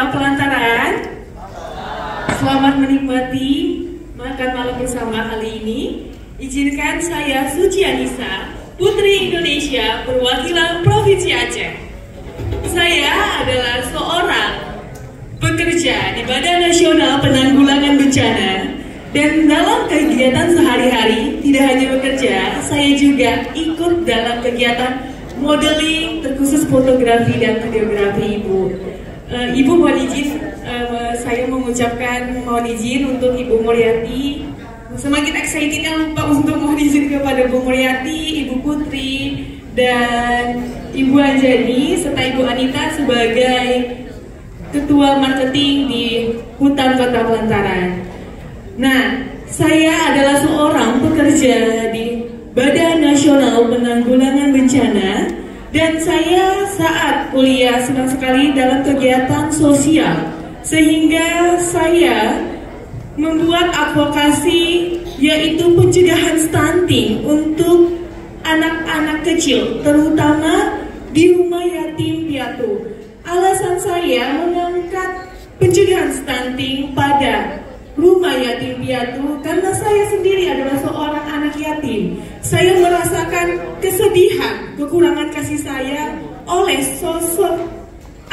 Kota Pelantaran. Selamat menikmati makan malam bersama kali ini. Izinkan saya Suci Anissa, Putri Indonesia perwakilan Provinsi Aceh. Saya adalah seorang pekerja di Badan Nasional Penanggulangan Bencana. Dan dalam kegiatan sehari-hari, tidak hanya bekerja, saya juga ikut dalam kegiatan modeling, terkhusus fotografi dan videografi Ibu. Ibu mohon izin, saya mohon izin untuk Ibu Muriati. Semakin excited kan lupa untuk mohon izin kepada Bu Muriati, Ibu Putri, dan Ibu Anjani, serta Ibu Anita sebagai Ketua Marketing di Hutan Kota Pelantaran. Nah, saya adalah seorang pekerja di Badan Nasional Penanggulangan Bencana, dan saya saat kuliah senang sekali dalam kegiatan sosial, sehingga saya membuat advokasi yaitu pencegahan stunting untuk anak-anak kecil, terutama di rumah yatim piatu. Alasan saya mengangkat pencegahan stunting pada rumah yatim piatu karena saya sendiri adalah seorang anak yatim. Saya merasakan kesedihan, kekurangan kasih sayang oleh sosok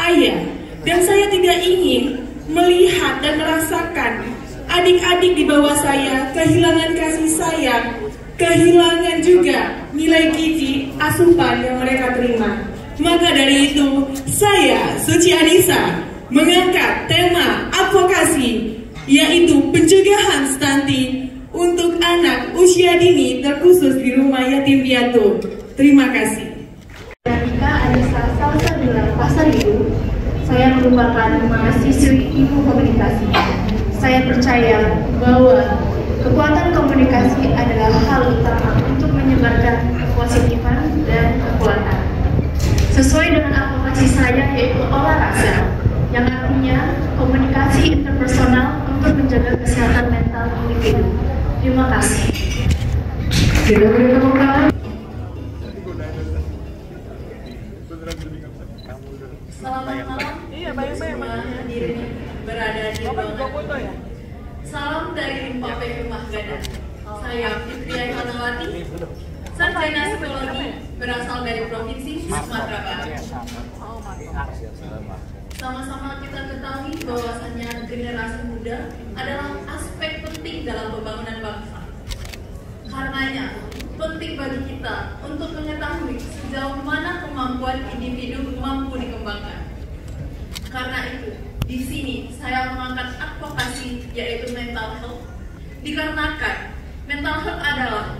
ayah, dan saya tidak ingin melihat dan merasakan adik-adik di bawah saya kehilangan kasih sayang, kehilangan juga nilai gizi asupan yang mereka terima. Maka dari itu, saya Suci Anissa mengangkat tema advokasi yaitu pencegahan stunting untuk anak usia dini terkhusus di rumah yatim piatu. Terima kasih. Anita Anissa Salsabila Pasar Ibu. Saya merupakan mahasiswi ilmu komunikasi. Saya percaya bahwa kekuatan komunikasi adalah hal utama untuk menyebarkan kepositifan dan kekuatan. Sesuai dengan advokasi saya yaitu olah rasa, yang artinya komunikasi interpersonal untuk menjaga kesehatan mental individu. Terima kasih. Kita beri tepuk tangan. Selamat malam. Semua hadirin berada di ruangan. Salam dari Limpa Rumah Gadang. Saya Fitria Imanawati, sarjana psikologi, berasal dari Provinsi Sumatera Barat. Sama-sama kita ketahui bahwasannya generasi muda adalah aspek penting dalam pembangunan bangsa. Karenanya, penting bagi kita untuk mengetahui sejauh mana kemampuan individu mampu dikembangkan. Karena itu, di sini saya mengangkat advokasi yaitu mental health, dikarenakan mental health adalah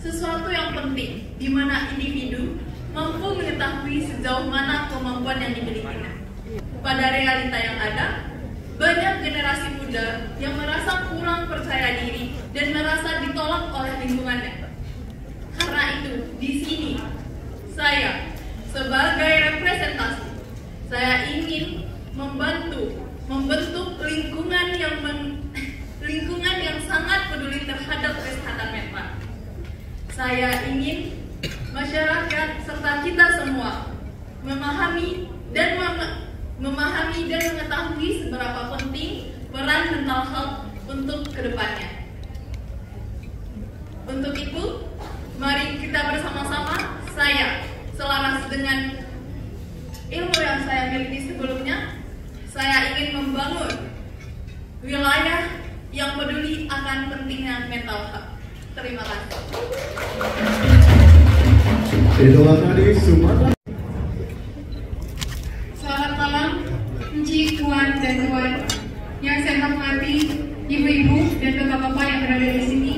sesuatu yang penting di mana individu mampu mengetahui sejauh mana kemampuan yang dimilikinya. Pada realita yang ada, banyak generasi muda yang merasa kurang percaya diri dan merasa ditolak oleh lingkungannya. Karena itu, di sini saya sebagai representasi, saya ingin membentuk lingkungan yang sangat peduli terhadap kesehatan mental. Saya ingin masyarakat serta kita semua memahami dan mengetahui seberapa penting peran mental health untuk kedepannya. Untuk itu, mari kita bersama-sama, saya selaras dengan ilmu yang saya miliki sebelumnya, saya ingin membangun wilayah yang peduli akan pentingnya mental health. Terima kasih. Selamat malam, Nci, Puan, dan Tuan. Yang saya hormati ibu-ibu dan bapak-bapak yang berada di sini,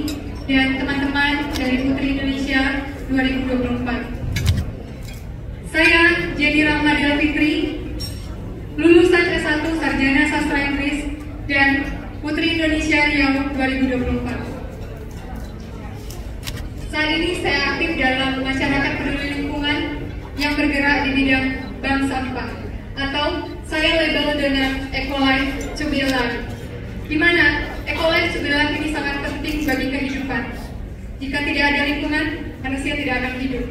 dan teman-teman dari Putri Indonesia 2024. Saya Jenny Rahmadil Fitri, lulusan S1 Sarjana Sastra Inggris dan Putri Indonesia Riau 2024. Saat ini saya aktif dalam masyarakat peduli lingkungan yang bergerak di bidang bank sampah, atau saya label dengan Ecolife to be alive, di mana Ecolife to be alive ini sangat penting bagi kehidupan. Jika tidak ada lingkungan, manusia tidak akan hidup.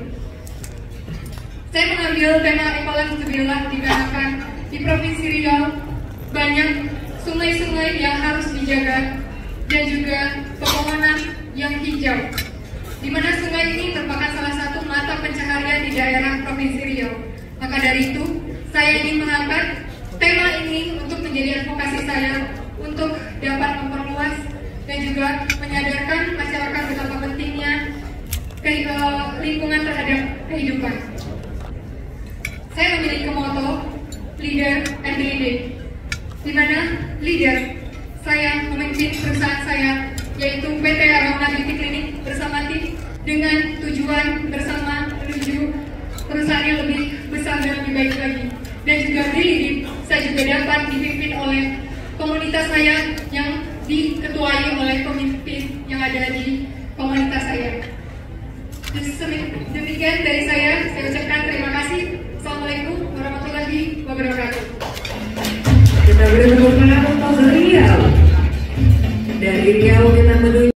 Saya mengambil tema Ecolife to be alive dikarenakan di Provinsi Riau banyak sungai-sungai yang harus dijaga dan juga pepohonan yang hijau, di mana sungai ini merupakan salah satu mata pencaharian di daerah Provinsi Riau. Maka dari itu, saya ingin mengangkat tema ini untuk menjadi advokasi saya untuk dapat memperluas dan juga menyadarkan masyarakat betapa pentingnya lingkungan terhadap kehidupan. Saya memiliki moto leader and leading, di mana leader saya memimpin perusahaan saya yaitu PT Arona Beauty Clinic bersama tim dengan tujuan bersama menuju perusahaan yang lebih besar dan lebih baik lagi. Dan juga di leading, saya juga dapat dipimpin oleh komunitas saya yang diketuai oleh pemimpin yang ada di komunitas saya. Demikian dari saya ucapkan terima kasih. Assalamualaikum warahmatullahi wabarakatuh. Kita beri tepuk tangan untuk Riau. Dari Riau kita menuju.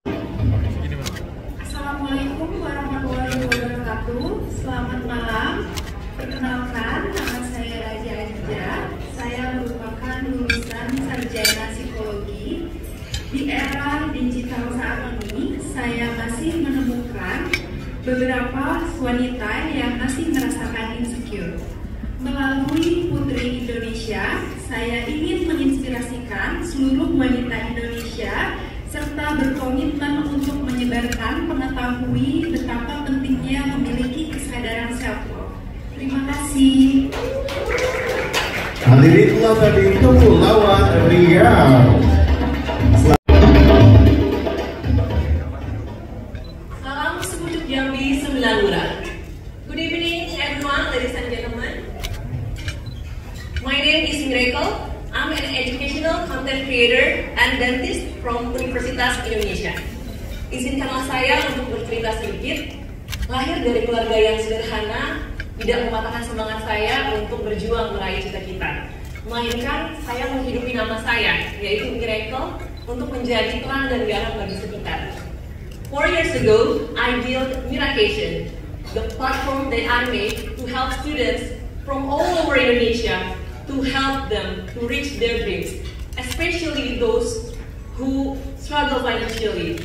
Assalamualaikum warahmatullahi wabarakatuh. Selamat malam. Perkenalkan, nama saya Raja Adija. Saya merupakan lulusan sarjana psikologi. Di era digital saat ini, saya masih menemukan beberapa wanita yang masih merasakan insecure. Melalui Putri Indonesia, saya ingin menginspirasikan seluruh wanita Indonesia serta berkomitmen untuk menyebarkan pengetahuan betapa pentingnya memiliki kesadaran self-love. Terima kasih. Hadirin tadi itu Kepulauan Riau. Salam sepucuk Jambi 9 Lurah. Good evening everyone, ladies and gentlemen. My name is Miracle. I'm an educational content creator and dentist from Universitas Indonesia. Izinkanlah saya untuk bercerita sedikit. Lahir dari keluarga yang sederhana, tidak mematahkan semangat saya untuk berjuang meraih cita-cita. Melainkan saya menghidupi nama saya, yaitu Miracle, untuk menjadi terang dan garam bagi sekitar. 4 years ago, I built Miracation, the platform that I made to help students from all over Indonesia to help them to reach their dreams, especially those who struggle financially.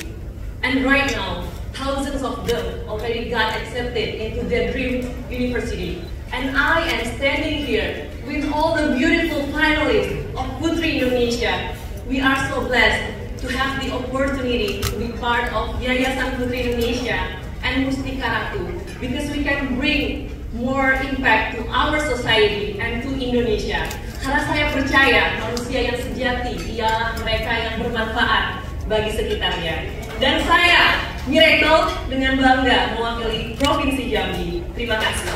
And right now, thousands of them already got accepted into their dream university. And I am standing here with all the beautiful finalists of Putri Indonesia. We are so blessed to have the opportunity to be part of Yayasan Putri Indonesia and Mustika Ratu, because we can bring more impact to our society and to Indonesia. Karena saya percaya manusia yang sejati ialah mereka yang bermanfaat bagi sekitarnya. Dan saya, Miracle, dengan bangga mewakili Provinsi Jambi. Terima kasih.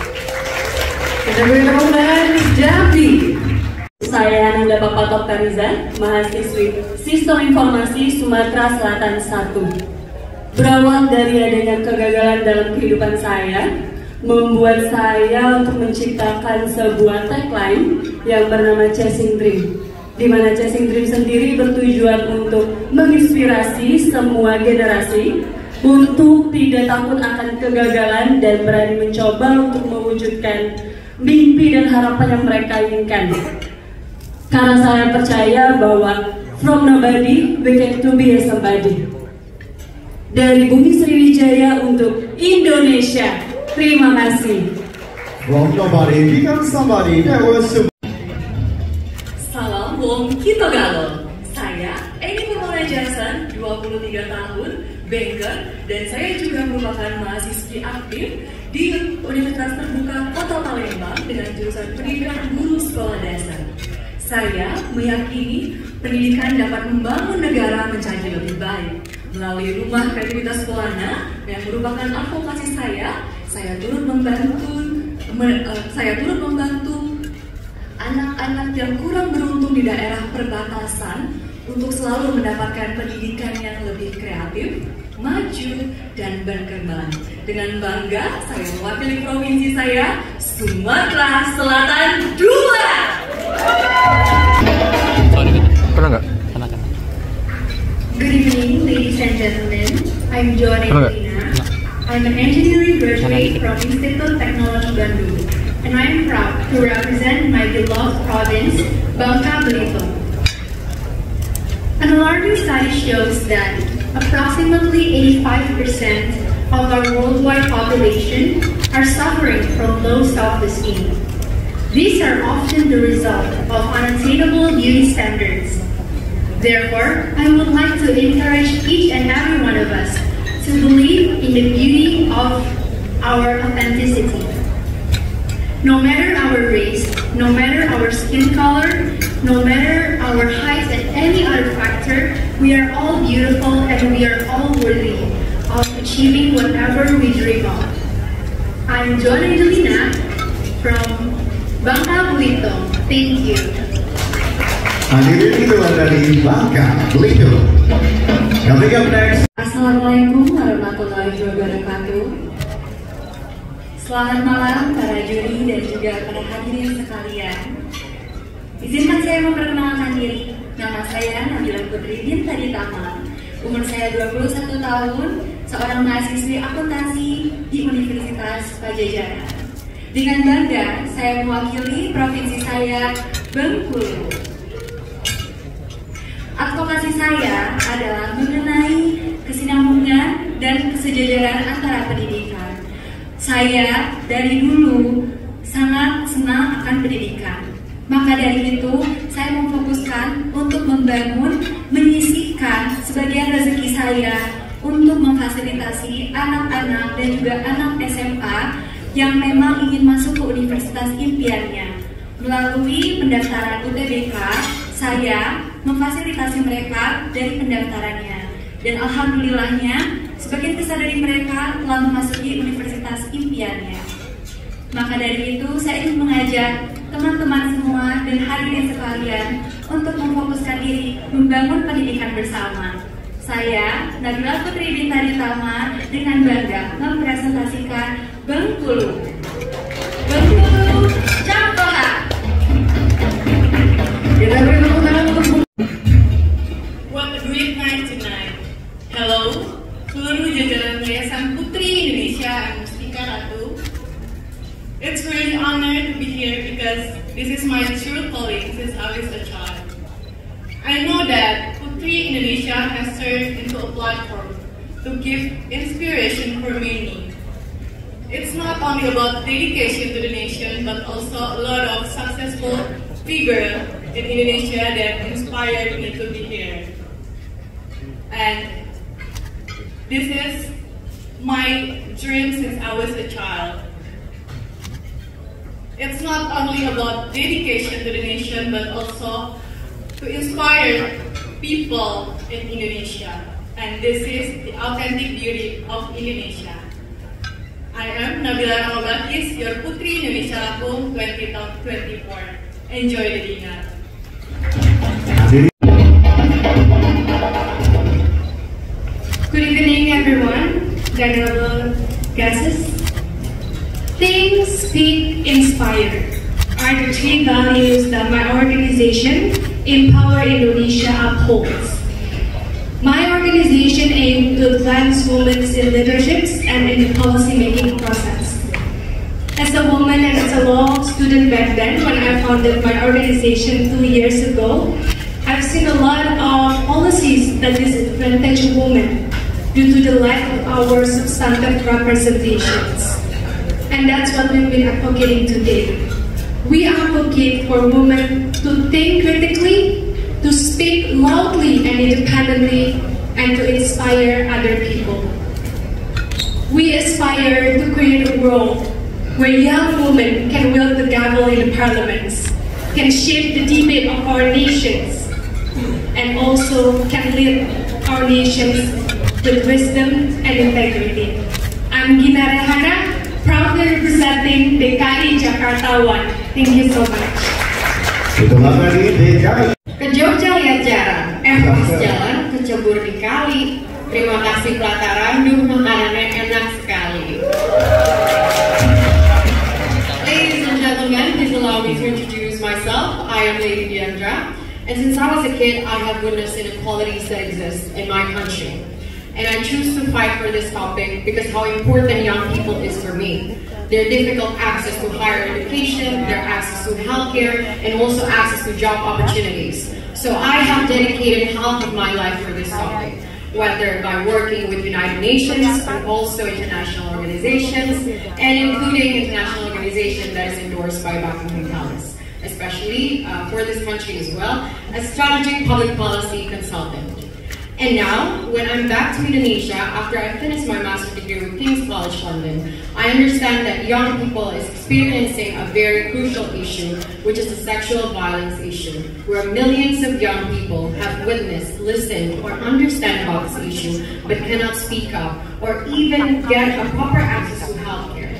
Kita beri tepuk tangan Jambi. Saya Nanda Papatok Tarizan, mahasiswi Sistem Informasi Sumatera Selatan 1. Berawal dari adanya kegagalan dalam kehidupan saya, membuat saya untuk menciptakan sebuah tagline yang bernama Chasing Dream, di mana Chasing Dream sendiri bertujuan untuk menginspirasi semua generasi untuk tidak takut akan kegagalan dan berani mencoba untuk mewujudkan mimpi dan harapan yang mereka inginkan. Karena saya percaya bahwa from nobody we can to be a somebody. Dari Bumi Sriwijaya untuk Indonesia. Terima kasih. From nobody become somebody. That was Salam Wong Kito Galon. Saya Eni Purwona Jason, 23 tahun, banker, dan saya juga merupakan mahasiswi aktif di Universitas Terbuka Kota Palembang dengan jurusan pendidikan guru sekolah dasar. Saya meyakini pendidikan dapat membangun negara menjadi lebih baik. Melalui Rumah Kreativitas Polana yang merupakan advokasi saya turut membantu anak-anak yang kurang beruntung di daerah perbatasan untuk selalu mendapatkan pendidikan yang lebih kreatif, maju, dan berkembang. Dengan bangga, saya mewakili provinsi saya, Sumatera Selatan 2. Pernah nggak? Good evening, ladies and gentlemen. I'm Joanne Edina. I'm an engineering graduate from Institut Teknologi Bandung, and I am proud to represent my beloved province, Bangka Belitung. An alarming study shows that approximately 85% of our worldwide population are suffering from low self-esteem. These are often the result of unattainable beauty standards. Therefore, I would like to encourage each and every one of us to believe in the beauty of our authenticity. No matter our race, no matter our skin color, no matter our height and any other factor, we are all beautiful and we are all worthy of achieving whatever we dream of. I'm Joan Angelina from Bangka Belitung. Thank you. Hadirin itu dari Bangka Belitung. Coming up next. Assalamualaikum warahmatullahi wabarakatuh. Selamat malam para juri dan juga para hadirin sekalian. Izinkan saya memperkenalkan diri. Nama saya Nabila Putri Bintari Tama. Umur saya 21 tahun, seorang mahasiswi akuntansi di Universitas Pajajaran. Dengan bangga, saya mewakili provinsi saya, Bengkulu. Advokasi saya adalah mengenai kesinambungan dan kesejajaran antara pendidikan. Saya dari dulu sangat senang akan pendidikan. Maka dari itu, saya memfokuskan untuk membangun, menyisihkan sebagian rezeki saya untuk memfasilitasi anak-anak dan juga anak SMA yang memang ingin masuk ke universitas impiannya. Melalui pendaftaran UTBK, saya memfasilitasi mereka dari pendaftarannya. Dan alhamdulillahnya, sebagian besar dari mereka telah memasuki universitas impiannya. Maka dari itu, saya ingin mengajak teman-teman semua dan hadirin sekalian untuk memfokuskan diri membangun pendidikan bersama. Saya, Nabila Putri Bintari Tama, dengan bangga mempresentasikan Bengkulu. Bengkulu, Jamtoha. What a great night tonight. Hello, seluruh jajaran Yayasan Putri Indonesia and Mustika Ratu. It's really honored to be here because this is my true calling since I was a child. I know that Putri Indonesia has turned into a platform to give inspiration for many. It's not only about dedication to the nation, but also a lot of successful figures in Indonesia that inspired me to be here. And this is my dream since I was a child. It's not only about dedication to the nation, but also to inspire people in Indonesia. And this is the authentic beauty of Indonesia. I am Nabila Ramabakis, your Putri Indonesia Lampung 2024. Enjoy the dinner. Good evening, everyone. Venerable guests. Think, Speak, Inspire are the three values that my organization, Empower Indonesia, upholds. My organization aims to advance women in leadership and in the policy-making process. As a woman and as a law student back then, when I founded my organization 2 years ago, I've seen a lot of policies that disadvantage women due to the lack of our substantive representations. And that's what we've been advocating today. We advocate for women to think critically, to speak loudly and independently, and to inspire other people. We aspire to create a world where young women can wield the gavel in the parliaments, can shape the debate of our nations, and also can lead our nations with wisdom and integrity. I'm Gina Rehana, proudly representing DKI Jakarta 1. Thank you so much. Ke Jogja lihat jalan, pas jalan kecebur di kali. Terima kasih pelataran, makanannya enak sekali. Ladies and gentlemen, please allow me to introduce myself. I am Lady Diandra, and since I was a kid, I have witnessed inequalities that exist in my country. And I choose to fight for this topic because how important young people is for me. Their difficult access to higher education, their access to healthcare, and also access to job opportunities. So I have dedicated half of my life for this topic, whether by working with United Nations and also international organizations, and including international organization that is endorsed by Buckingham Palace, especially for this country as well, as strategic public policy consultant. And now, when I'm back to Indonesia after I finished my master's degree with King's College London, I understand that young people is experiencing a very crucial issue, which is the sexual violence issue, where millions of young people have witnessed, listened, or understand about this issue, but cannot speak up, or even get a proper access to healthcare.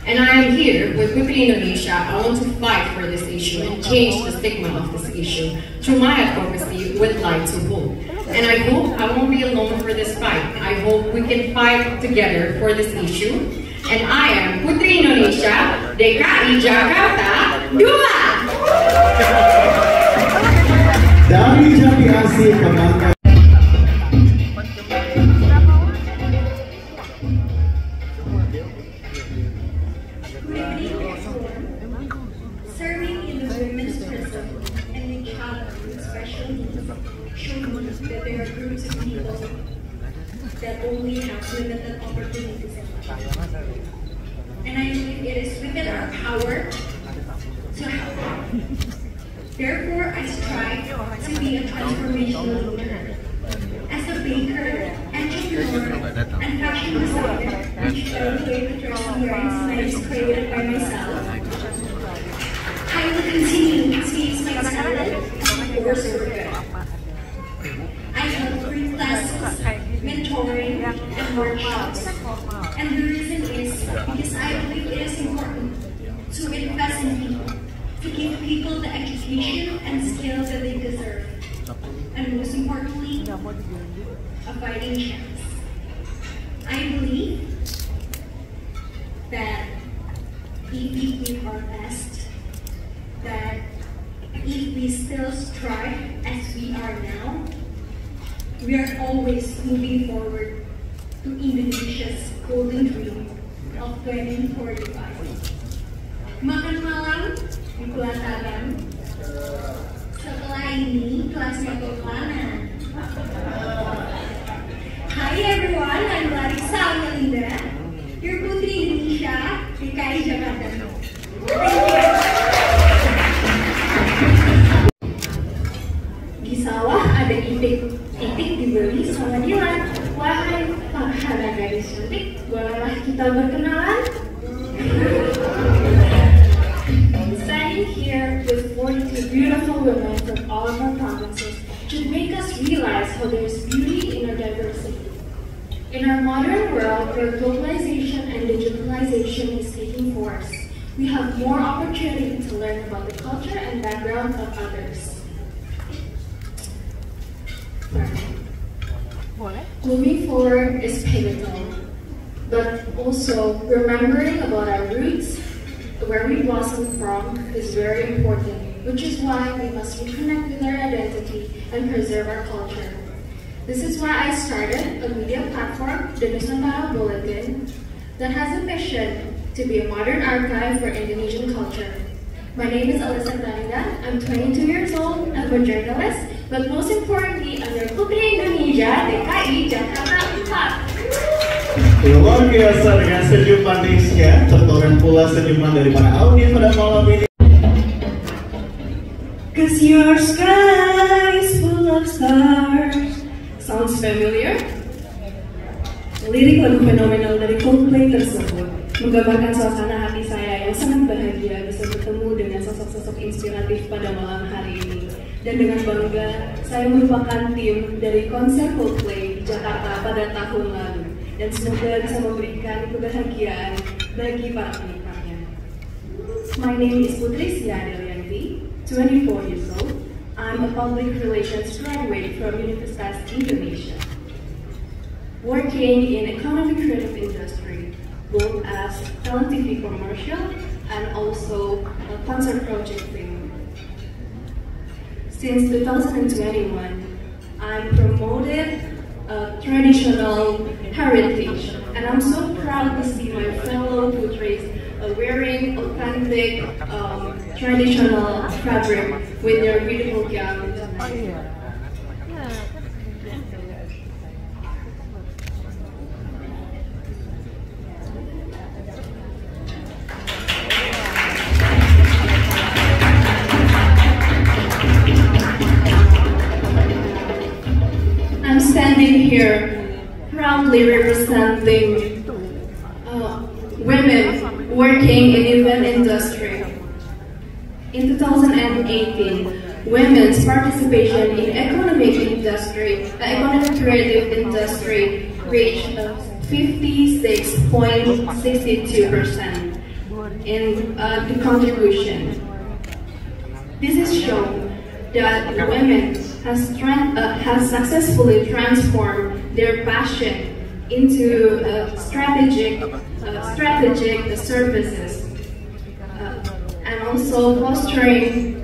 And I am here with Putri Indonesia. I want to fight for this issue and change the stigma of this issue through my advocacy with Light to Hope. And I hope I won't be alone for this fight. I hope we can fight together for this issue. And I am Putri Indonesia, DKI Jakarta 2. Dari Jati Asih Kemangga. Serving in the women's prison and in child with special needs showed me that there are groups of people that only have limited opportunities in life. And I believe it is within our power to help. Therefore, I strive to be a transformational leader. As a baker, entrepreneur, and fashion designer, which elevate the dress I'm wearing tonight is created by myself, I will continue to use my talent as a force for good. I have free classes, mentoring, and workshops. And the reason is because I believe it is important to invest in people, to give people the education and skills that they deserve. And most importantly, a fighting chance. I believe that if we give our best, that if we still strive as we are now, we are always moving forward to Indonesia's golden dream of 2045. Makan malam di pelataran. Setelah ini kelasnya Kokana. Hi everyone, I'm Larissa Amelinda, your Putri Indonesia, DKI Jakarta. Di sawah ada itik dibeli sama Dilan. Wahai para gadis cantik, bolehlah kita berkenalan? Standing here with 42 beautiful women from all of our provinces should make us realize how there is beauty in our diversity. In our modern world, where globalization and digitalization is taking force, we have more opportunity to learn about the culture and background of others. Moving forward is pivotal, but also remembering about our roots, where we blossomed from, is very important, which is why we must reconnect with our identity and preserve our culture. This is why I started a media platform, the Nusantara Bulletin, that has a mission to be a modern archive for Indonesian culture. My name is Alyssa Daningan. I'm 22 years old. I'm a journalist, but most importantly, I'm your Putri Indonesia, DKI Jakarta 4. Luar biasa dengan senyum manisnya, tertoreh pula senyuman dari para audiens pada malam ini. 'Cause your sky is full of stars. Sounds familiar? Lirik lagu fenomenal dari Coldplay tersebut menggambarkan suasana hati saya yang sangat bahagia bisa bertemu dengan sosok-sosok inspiratif pada malam hari ini. Dan dengan bangga, saya merupakan tim dari konser Coldplay di Jakarta pada tahun lalu. Dan semoga bisa memberikan kebahagiaan bagi para penikmatnya. My name is Putri Siadelianti, 24 years old. I'm a public relations graduate from Universitas Indonesia, working in economic creative industry, both as talent TV commercial and also a concert project film. Since 2021, I'm promoted traditional heritage, and I'm so proud to see my fellow Putris wearing authentic traditional fabric with their beautiful gowns I'm standing here proudly representing women working in event industry. In 2018, women's participation in economic creative industry reached 56.62% in the contribution. This is shown that women has successfully transformed their passion into strategic services, and also fostering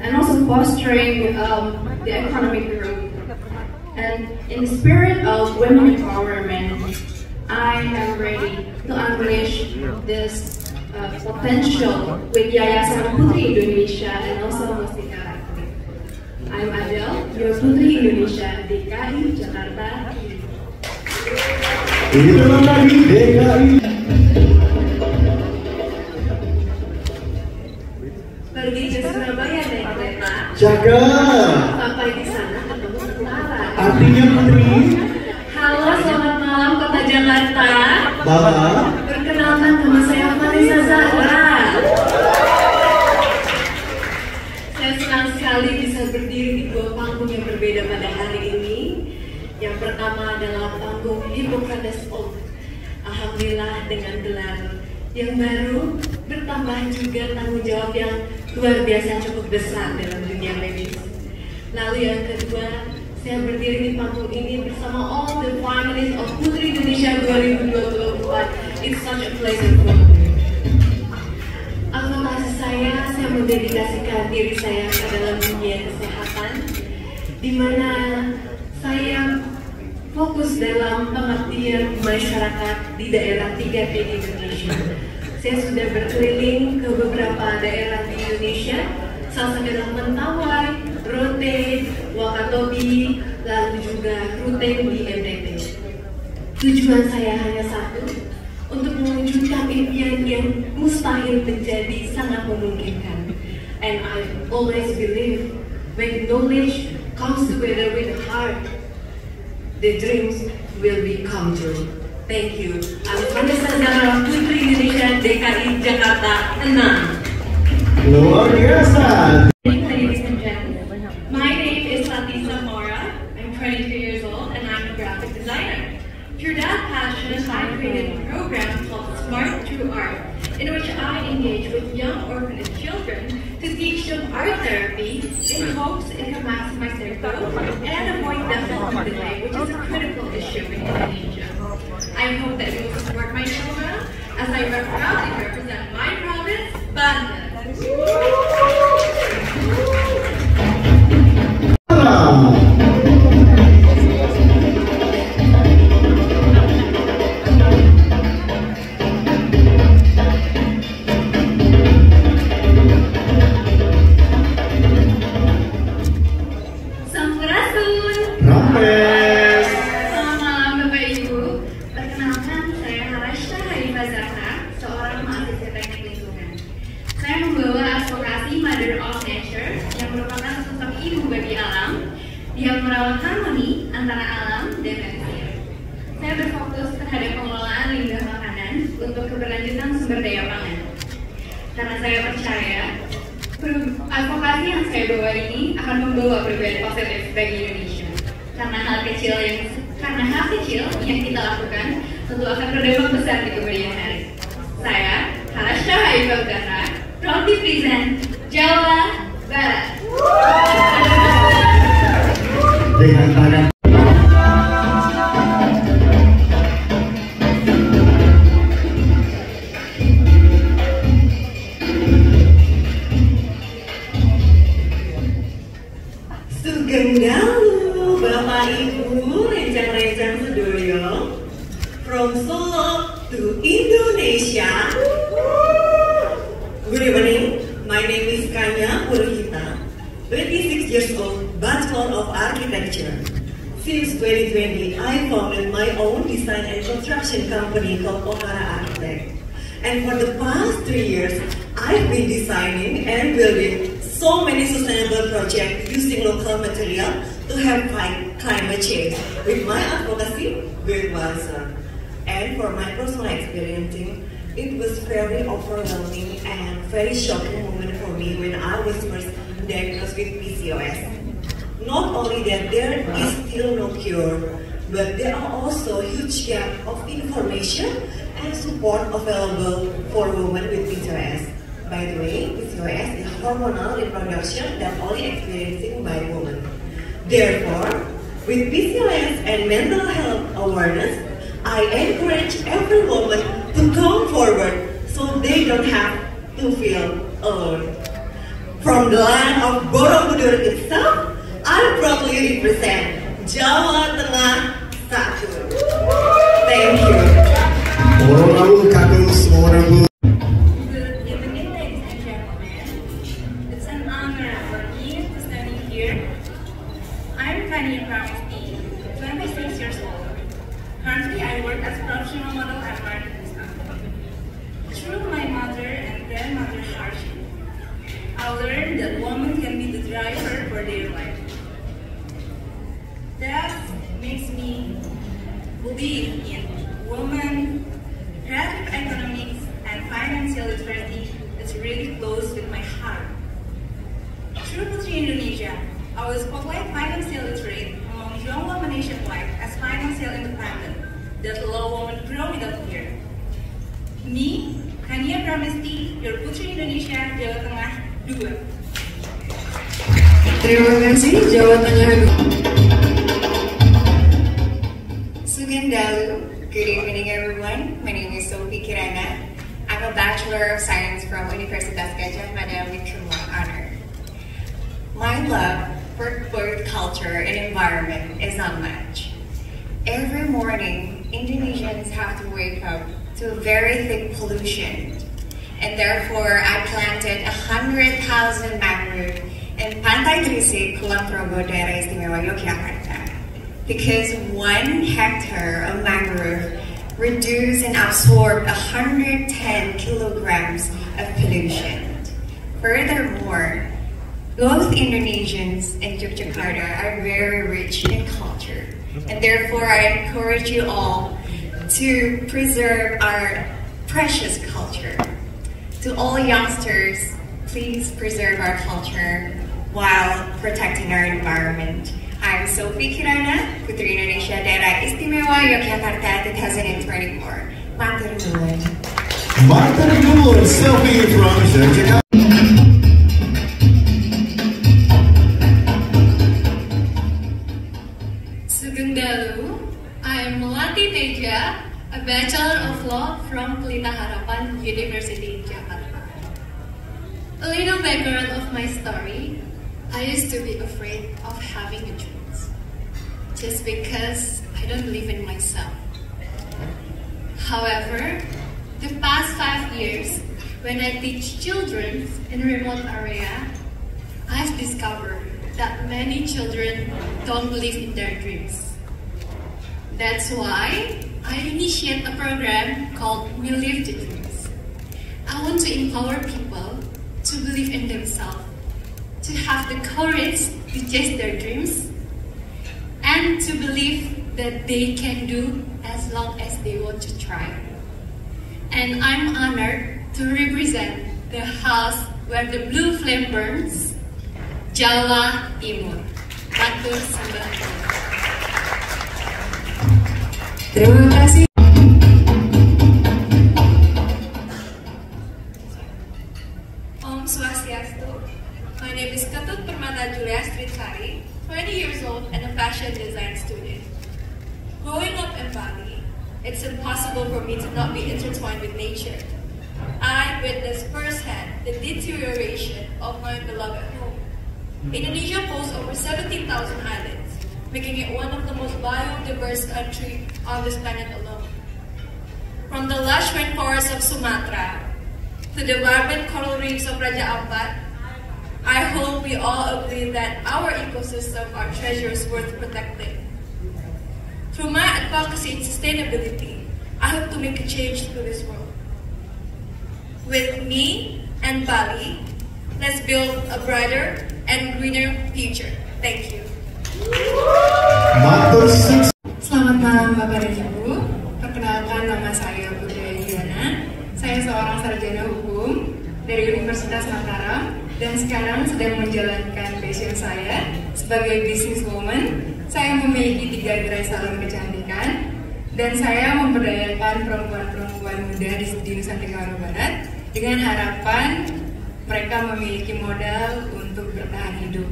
the economic growth. And in the spirit of women empowerment, I am ready to unleash this potential with Yayasan Putri Indonesia and also Mustika. I'm Adele, your Putri Indonesia DKI Jakarta. Itu tadi DKI. Pergi ke Surabaya naik kereta. Jaga. Sampai di sana ketemu tentara. Artinya Putri. Halo, selamat malam Kota Jakarta. Bapak. Perkenalkan nama saya Vanessa Zahra. Saya senang sekali bisa berdiri di dua panggung yang berbeda pada hari ini. Yang pertama adalah panggung Hippocrates Oath. Alhamdulillah dengan gelar yang baru bertambah juga tanggung jawab yang luar biasa cukup besar dalam dunia medis. Lalu yang kedua, saya berdiri di panggung ini bersama all the finalists of Putri Indonesia 2024. It's such a pleasure for me. Advokasi saya mendedikasikan diri saya ke dalam dunia kesehatan, di mana saya fokus dalam pengabdian masyarakat di daerah 3T di Indonesia. Saya sudah berkeliling ke beberapa daerah di Indonesia, salah satunya adalah Mentawai, Rote, Wakatobi, lalu juga Ruteng di NTT. Tujuan saya hanya satu, untuk mewujudkan impian yang mustahil menjadi sangat memungkinkan. And I always believe when knowledge comes together with the heart, the dreams will become true. Thank you. I'm Vanessa Zahra, Putri Indonesia DKI Jakarta 6. Luar biasa. Ladies and gentlemen, my name is Latisa Mora. I'm 22 years old and I'm a graphic designer. Through that passion, I created a program called Smart Through Art, in which I engage with young orphanage children to teach them art therapy in hopes it can maximize their growth and avoid death along the way, which is a critical issue in Indonesia. I hope that you will support my program as I proudly represent my province, Banten. yang merawat harmoni antara alam dan manusia. Saya berfokus terhadap pengelolaan limbah makanan untuk keberlanjutan sumber daya pangan. Karena saya percaya, advokasi yang saya bawa ini akan membawa perubahan positif bagi Indonesia. Karena hal kecil yang kita lakukan tentu akan berdampak besar di kemudian hari. Saya, Harasha Haibagara, proudly present Jawa Barat. Dengan tangan Sugeng dalu Bapak Ibu rencang-rencang sedoyo from Solo to Indonesia. Good evening, my name is Kanya Purhita. 26 years old, Bachelor of Architecture. Since 2020, I founded my own design and construction company called Ohara Architect. And for the past 3 years, I've been designing and building so many sustainable projects using local material to help fight climate change with my advocacy with Wilson. And for my personal experiencing, it was very overwhelming and very shocking moment for me when I was first diagnosed with PCOS. Not only that there is still no cure, but there are also huge gap of information and support available for women with PCOS. By the way, PCOS is hormonal reproduction that only experiencing by women. Therefore, with PCOS and mental health awareness, I encourage every woman to come forward so they don't have to feel alone. From the land of Borobudur itself, I proudly represent Jawa Tengah 1. Thank you. Good evening, ladies and gentlemen. It's an honor for me to stand here. I'm Kania Pramesti, 26 years old. Currently, I work as professional model and marketing staff. Through my mother and grandmother's hardship, I learned that women can be the driver for their life. That makes me believe in women, creative economics, and financial literacy is really close with my heart. Through Putri Indonesia, I will spotlight financial literacy among young women nationwide as financial independent that allow women grow without fear. Me, Kania Pramesti, your Putri Indonesia, Jawa Tengah 2. Terima kasih Jawa Tengah 2. Sugandalu. Good evening everyone. My name is Sophie Kirana. I'm a Bachelor of Science from Universitas Gadjah Mada with cum laude honor. My love for both culture and environment is unmatched. Every morning, Indonesians have to wake up to very thick pollution, and therefore I planted 100,000 mangrove in Pantai Grisik, Kulon Progo, Daerah Istimewa Yogyakarta. Because 1 hectare of mangrove reduce and absorb 110 kilograms of pollution. Furthermore, both Indonesians and Yogyakarta are very rich in culture, and therefore I encourage you all to preserve our precious culture. To all youngsters, please preserve our culture while protecting our environment. I'm Sophie Kirana, Putri Indonesia Daerah Istimewa Yogyakarta 2024. Matur nuwun. Matur nuwun, Sophie from Yogyakarta. Sugandalu, I am Melati Teja, a Bachelor of Law from Pelita Harapan University, Jakarta. A little background of my story. I used to be afraid of having a choice, just because I don't believe in myself. However, the past 5 years, when I teach children in remote area, I've discovered that many children don't believe in their dreams. That's why I initiate a program called We Live the Dreams. I want to empower people to believe in themselves, to have the courage to chase their dreams, and to believe that they can do as long as they want to try. And I'm honored to represent the house where the blue flame burns, Jawa Timur. Matur sembah. Terima kasih. Om Swastiastu. My name is Ketut Permata Julia Sritsari, 20 years old and a fashion design student. Growing up in Bali, it's impossible for me to not be intertwined with nature. I witnessed firsthand the deterioration of my beloved home. Indonesia boasts over 17,000 islands, making it one of the most biodiverse countries on this planet alone. From the lush rainforests of Sumatra to the vibrant coral reefs of Raja Ampat, I hope we all agree that our ecosystem are treasures worth protecting. Through my advocacy in sustainability, I hope to make a change to this world. With me and Bali, let's build a brighter and greener future. Thank you. Selamat malam Bapak dan Ibu. Perkenalkan, nama saya Putri Diana. Saya seorang sarjana hukum dari Universitas Mataram dan sekarang sedang menjalankan passion saya sebagai businesswoman. Saya memiliki 3 gerai salon kecantikan dan saya memberdayakan perempuan-perempuan muda di Nusa Tenggara Barat dengan harapan mereka memiliki modal untuk bertahan hidup.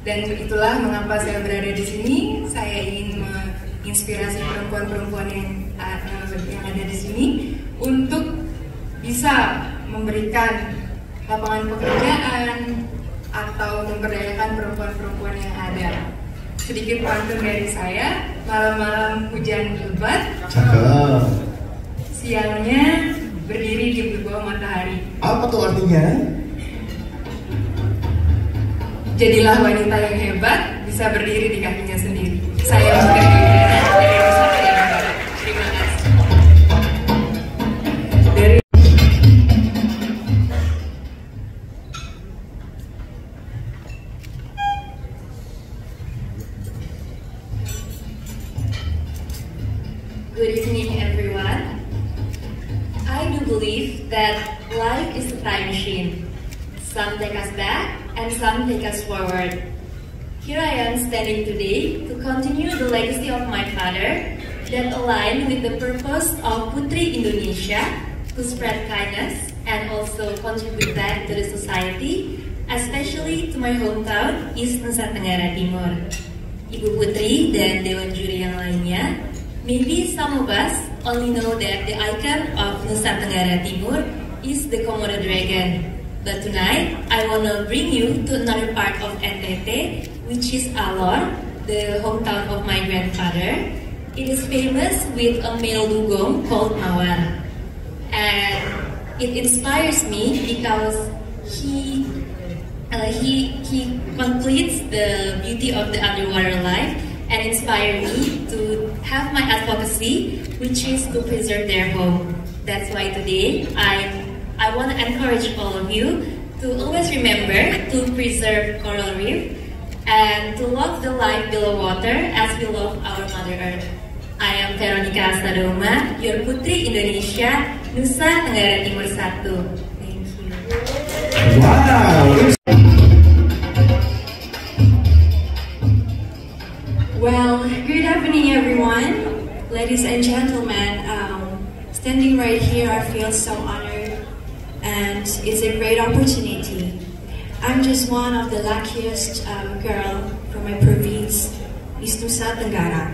Dan itulah mengapa saya berada di sini. Saya ingin menginspirasi perempuan-perempuan yang ada di sini untuk bisa memberikan lapangan pekerjaan atau memberdayakan perempuan-perempuan yang ada. Sedikit pantun dari saya, malam-malam hujan lebat, siangnya berdiri di bawah matahari. Apa tuh artinya? Jadilah wanita yang hebat, bisa berdiri di kakinya sendiri. Saya juga dari Nusa Tenggara Barat. Terima kasih. Good evening, everyone. I do believe that life is a time machine. Some take us back and some take us forward. Here I am standing today to continue the legacy of my father that align with the purpose of Putri Indonesia to spread kindness and also contribute back to the society, especially to my hometown, East Nusa Tenggara Timur. Ibu Putri dan Dewan Juri yang lainnya, maybe some of us only know that the icon of Nusa Tenggara Timur is the Komodo dragon. But tonight, I want to bring you to another part of NTT, which is Alor, the hometown of my grandfather. It is famous with a male dugong called Mawar. And it inspires me because he completes the beauty of the underwater life and inspire me to have my advocacy, which is to preserve their home. That's why today I want to encourage all of you to always remember to preserve coral reef and to love the life below water as we love our Mother Earth. I am Veronica Sadoma, your Putri Indonesia, Nusa Tenggara Timur 1. Thank you. Wow. Well, good evening everyone. Ladies and gentlemen, standing right here I feel so honored and it's a great opportunity. I'm just one of the luckiest girl from my province, East Nusa Tenggara.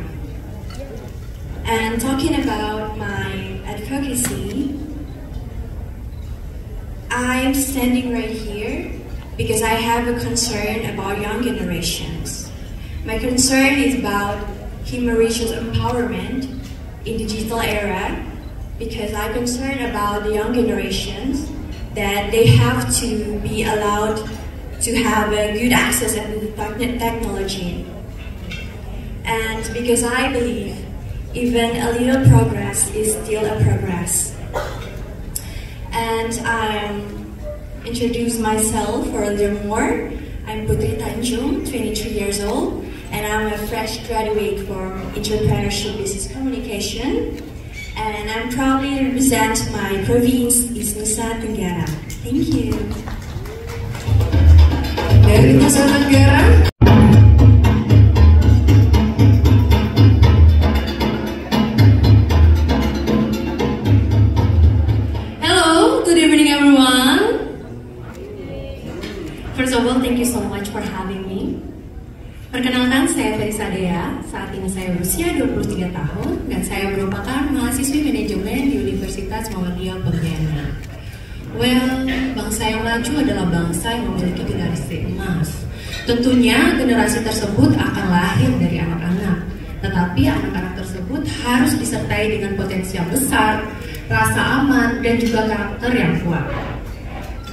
And talking about my advocacy, I'm standing right here because I have a concern about young generations. My concern is about human resource empowerment in digital era because I'm concerned about the young generations that they have to be allowed to have a good access to technology. And because I believe even a little progress is still a progress. And I introduce myself for a little more. I'm Putri Tanjung, 23 years old, and I'm a fresh graduate from Entrepreneurship Business Communication. And I'm proudly represent my province, East Nusa Tenggara. Thank you. Dari Nusa Tenggara. Hello, good evening everyone. First of all, thank you so much for having me. Perkenalkan, saya Felisa Dea. Saat ini saya berusia 23 tahun dan saya merupakan mahasiswi manajemen di Universitas Muhammadiyah Pontianak. Well, bangsa yang maju adalah bangsa yang memiliki generasi emas. Tentunya generasi tersebut akan lahir dari anak-anak, tetapi anak-anak tersebut harus disertai dengan potensi yang besar, rasa aman, dan juga karakter yang kuat.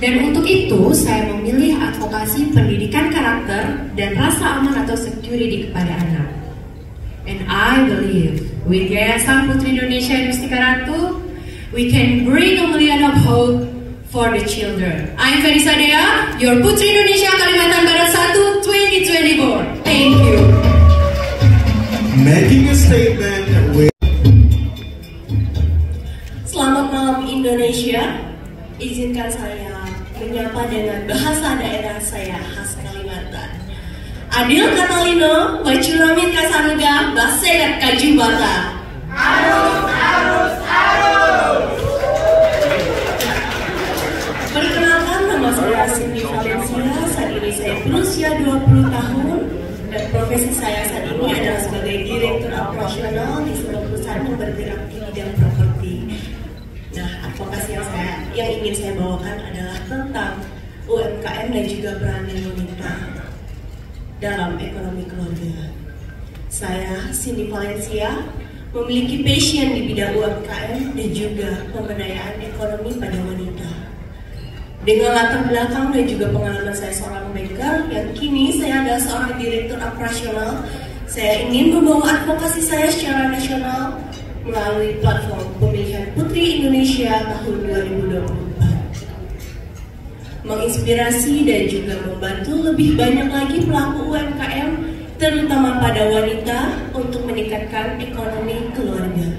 Dan untuk itu, saya memilih advokasi pendidikan karakter dan rasa aman atau security kepada anak. And I believe with Yayasan Putri Indonesia dan Mustika Ratu, we can bring a million of hope for the children. I'm Ferisa Dea, your Putri Indonesia Kalimantan Barat 1 2024. Thank you. Making a statement with... Selamat malam Indonesia. Izinkan saya menyapa dengan bahasa daerah saya khas Kalimantan. Adil Katalino, Bacuramin Kasanuga, Basegat Kajubata. Arus, arus, arus. Perkenalkan, nama saya Cindy Valencia. Saat ini saya berusia 20 tahun dan profesi saya saat ini adalah sebagai Direktur Operasional di sebuah perusahaan yang bergerak di bidang properti. Nah, advokasi yang ingin saya bawakan adalah tentang UMKM dan juga peran wanita dalam ekonomi keluarga. Saya, Cindy Valencia, memiliki passion di bidang UMKM dan juga pemberdayaan ekonomi pada wanita. Dengan latar belakang dan juga pengalaman saya seorang banker, yang kini saya adalah seorang direktur operasional, saya ingin membawa advokasi saya secara nasional melalui platform pemilihan Putri Indonesia tahun 2024. Menginspirasi dan juga membantu lebih banyak lagi pelaku UMKM, terutama pada wanita, untuk meningkatkan ekonomi keluarga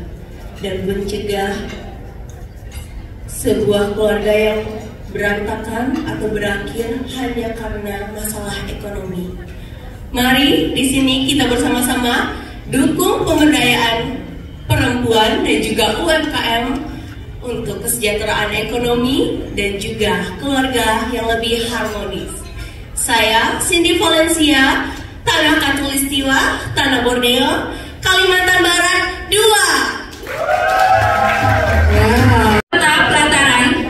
dan mencegah sebuah keluarga yang berantakan atau berakhir hanya karena masalah ekonomi. Mari di sini kita bersama-sama dukung pemberdayaan perempuan dan juga UMKM untuk kesejahteraan ekonomi dan juga keluarga yang lebih harmonis. Saya Cindy Valencia, Tanah Katulistiwa, Tanah Borneo, Kalimantan Barat 2. Pelataran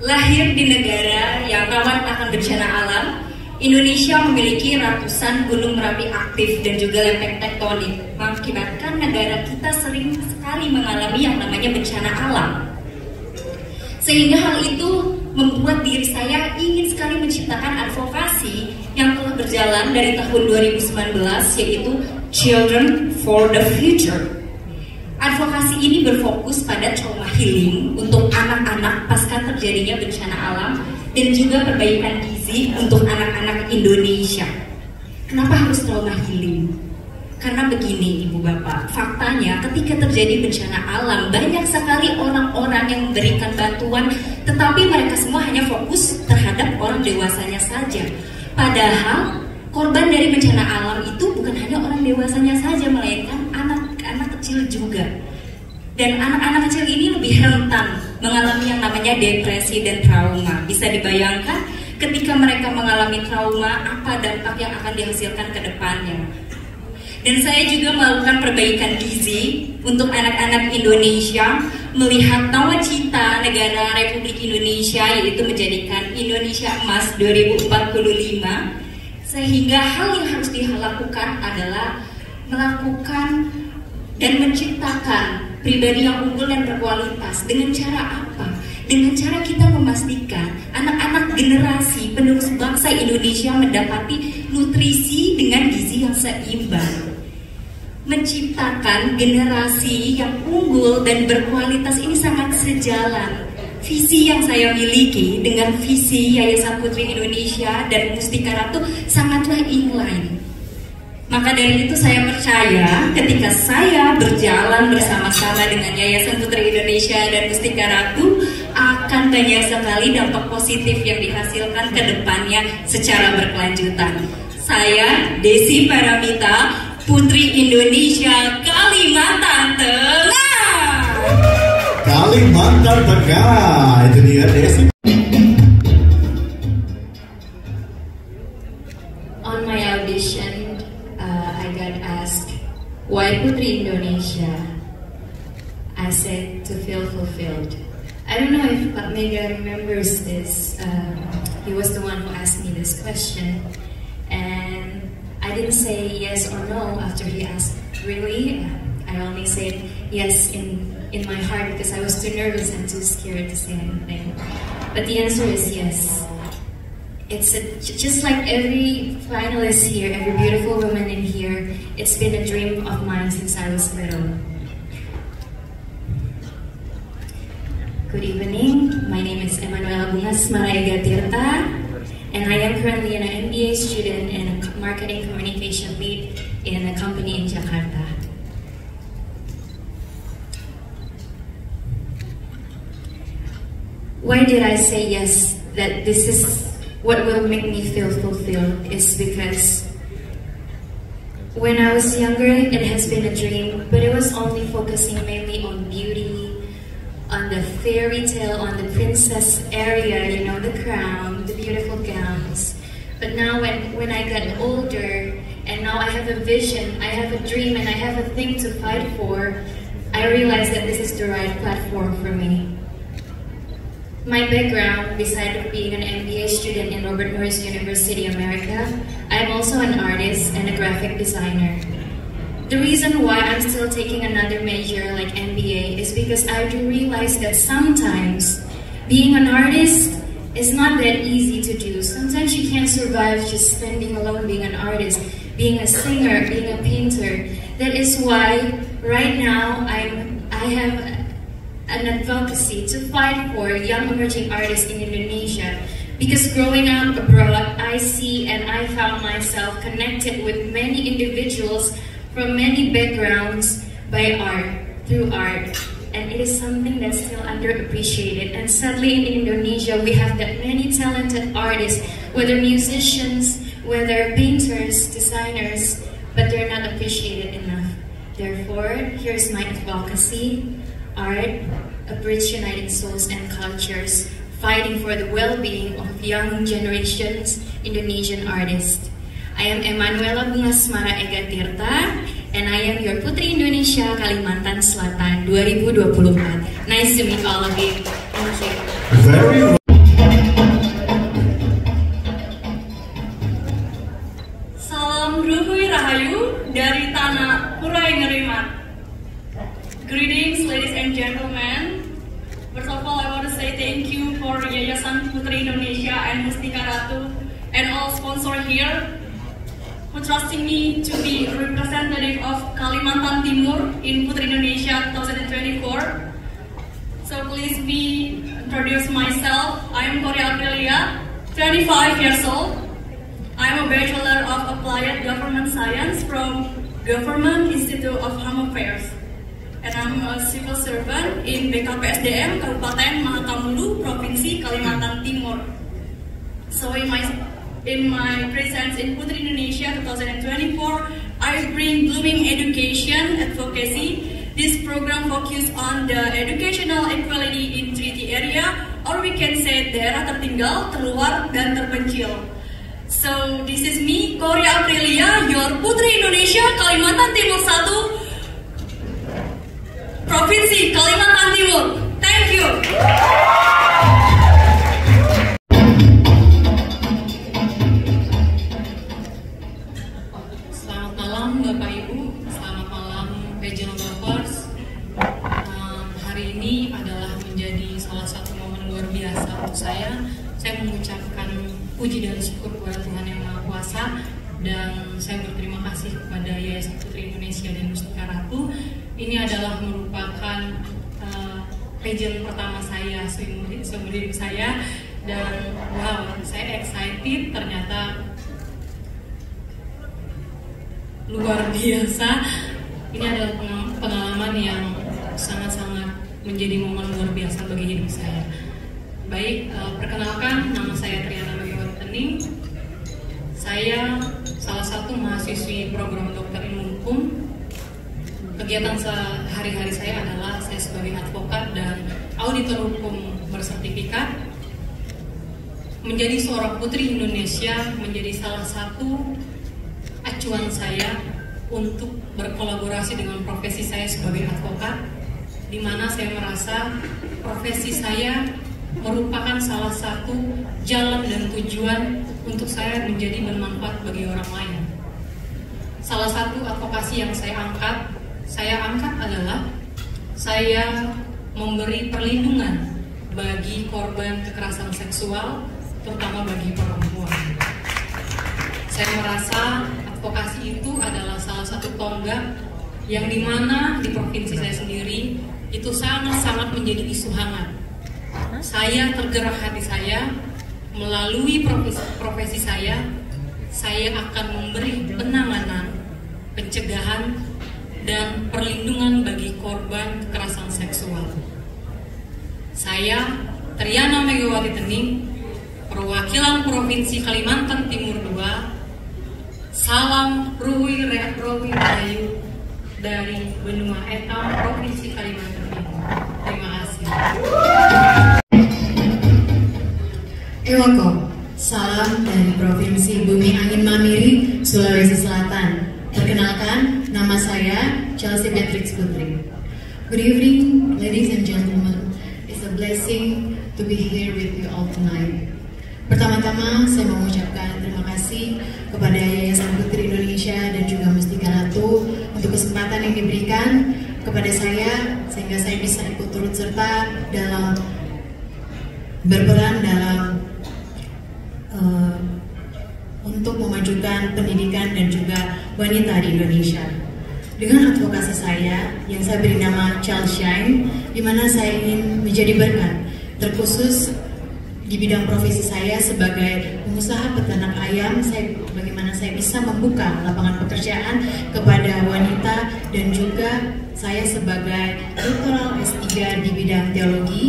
lahir di negara yang rawan akan bencana alam, Indonesia memiliki ratusan gunung berapi aktif dan juga lempeng tektonik, mengakibatkan negara kita sering sekali mengalami yang namanya bencana alam. Sehingga hal itu membuat diri saya ingin sekali menciptakan advokasi yang telah berjalan dari tahun 2019, yaitu Children for the Future. Advokasi ini berfokus pada trauma healing untuk anak-anak pasca terjadinya bencana alam dan juga perbaikan gizi untuk anak-anak Indonesia. Kenapa harus trauma healing? Karena begini Ibu Bapak, faktanya ketika terjadi bencana alam banyak sekali orang-orang yang memberikan bantuan, tetapi mereka semua hanya fokus terhadap orang dewasanya saja. Padahal korban dari bencana alam itu bukan hanya orang dewasanya saja, melainkan anak-anak kecil juga. Dan anak-anak kecil ini lebih rentan mengalami yang namanya depresi dan trauma. Bisa dibayangkan ketika mereka mengalami trauma, apa dampak yang akan dihasilkan ke depannya. Dan saya juga melakukan perbaikan gizi untuk anak-anak Indonesia, melihat nawacita negara Republik Indonesia, yaitu menjadikan Indonesia Emas 2045. Sehingga hal yang harus dilakukan adalah melakukan dan menciptakan pribadi yang unggul dan berkualitas. Dengan cara apa? Dengan cara kita memastikan anak-anak generasi penerus bangsa Indonesia mendapati nutrisi dengan gizi yang seimbang. Menciptakan generasi yang unggul dan berkualitas ini sangat sejalan. Visi yang saya miliki dengan visi Yayasan Putri Indonesia dan Mustika Ratu sangatlah inline. Maka dari itu saya percaya ketika saya berjalan bersama-sama dengan Yayasan Putri Indonesia dan Mustika Ratu, akan banyak sekali dampak positif yang dihasilkan ke depannya secara berkelanjutan. Saya Desi Paramita, Putri Indonesia Kalimantan Tengah. Kalimantan Tengah, itu dia Desi. On my audition, I got asked, why Putri Indonesia? I said, to feel fulfilled. I don't know if Pak Mega remembers this. He was the one who asked me this question. And I didn't say yes or no after he asked, really? I only said, yes in my heart because I was too nervous and too scared to say anything. But the answer is yes. It's just like every finalist here, every beautiful woman in here, it's been a dream of mine since I was little. Good evening, my name is Emanuela Bunga Asmara Ega Tirta, and I am currently an MBA student and a marketing communication lead in a company in Jakarta. Why did I say yes, that this is what will make me feel fulfilled, is because when I was younger, it has been a dream, but it was only focusing mainly on beauty, on the fairy tale, on the princess area, you know, the crown, the beautiful gowns. But now when I got older, and now I have a vision, I have a dream, and I have a thing to fight for, I realized that this is the right platform for me. My background, besides being an MBA student in Robert Morris University, America, I'm also an artist and a graphic designer. The reason why I'm still taking another major like MBA is because I do realize that sometimes being an artist is not that easy to do. Sometimes you can't survive just standing alone being an artist, being a singer, being a painter. That is why right now I have an advocacy to fight for young emerging artists in Indonesia. Because growing up abroad, I see and I found myself connected with many individuals from many backgrounds by art, through art. And it is something that's still underappreciated. And sadly in Indonesia, we have that many talented artists, whether musicians, whether painters, designers, but they're not appreciated enough. Therefore, here's my advocacy. Art, a bridge uniting souls and cultures, fighting for the well-being of young generations Indonesian artists. I am Emanuela Bunga Asmara Ega Tirta, and I am your Putri Indonesia Kalimantan Selatan 2024. Nice to meet all of you. Thank you. Very well. Salam Ruhui Rahayu dari Tanah Purai Ngerimat. Greetings, ladies and gentlemen. First of all, I want to say thank you for Yayasan Putri Indonesia and Mustika Ratu and all sponsors here for trusting me to be a representative of Kalimantan Timur in Putri Indonesia 2024. So please me introduce myself. I am Korea Aprilia, 25 years old. I am a Bachelor of Applied Government Science from Government Institute of Home Affairs. And I'm a civil servant in BKPSDM Kabupaten Mahakamulu, Provinsi Kalimantan Timur. So in my presence in Putri Indonesia 2024, I bring blooming education advocacy. This program focuses on the educational equality in 3T area, or we can say daerah tertinggal, terluar, dan terpencil. So this is me, Korea Aprilia, your Putri Indonesia Kalimantan Timur 1, Provinsi Kalimantan Timur. Thank you. Selamat malam Bapak Ibu, selamat malam Regional Lovers. Hari ini adalah menjadi salah satu momen luar biasa untuk saya. Saya mengucapkan puji dan syukur kepada Tuhan Yang Maha Kuasa, dan saya berterima kasih kepada Yayasan Putri Indonesia dan Mustika Ratu. Ini adalah merupakan pageant pertama saya seumur hidup saya, dan wow, saya excited, ternyata luar biasa. Ini adalah pengalaman yang sangat-sangat menjadi momen luar biasa bagi hidup saya. Baik, perkenalkan, nama saya Triana Bagewardeni. Saya salah satu mahasiswi program dokter ilmu hukum. Kegiatan sehari-hari saya adalah saya sebagai advokat dan auditor hukum bersertifikat. Menjadi seorang putri Indonesia menjadi salah satu acuan saya untuk berkolaborasi dengan profesi saya sebagai advokat, di mana saya merasa profesi saya merupakan salah satu jalan dan tujuan untuk saya menjadi bermanfaat bagi orang lain. Salah satu advokasi yang saya angkat adalah saya memberi perlindungan bagi korban kekerasan seksual, terutama bagi perempuan. Saya merasa advokasi itu adalah salah satu tonggak yang dimana di provinsi saya sendiri itu sangat-sangat menjadi isu hangat. Saya tergerak hati saya, melalui profesi saya akan memberi penanganan, pencegahan, dan perlindungan bagi korban kekerasan seksual. Saya, Triana Megawati Tening, perwakilan Provinsi Kalimantan Timur II, salam Ruhui Rahayu dari Benua Etam, Provinsi Kalimantan Timur. Terima kasih. Ewako, salam dari Provinsi Bumi Angin Mamiri, Sulawesi Selatan. Perkenalkan, nama saya Chelsea Beatrix Putri. Good evening, ladies and gentlemen. It's a blessing to be here with you all tonight. Pertama-tama, saya mengucapkan terima kasih kepada Yayasan Putri Indonesia dan juga Mustika Ratu untuk kesempatan yang diberikan kepada saya sehingga saya bisa ikut turut serta dalam berperan dalam untuk memajukan pendidikan dan juga wanita di Indonesia. Dengan advokasi saya yang saya beri nama Child Shine, di mana saya ingin menjadi berkat, terkhusus di bidang profesi saya sebagai pengusaha peternak ayam, bagaimana saya bisa membuka lapangan pekerjaan kepada wanita, dan juga saya sebagai doktoral S3 di bidang teologi,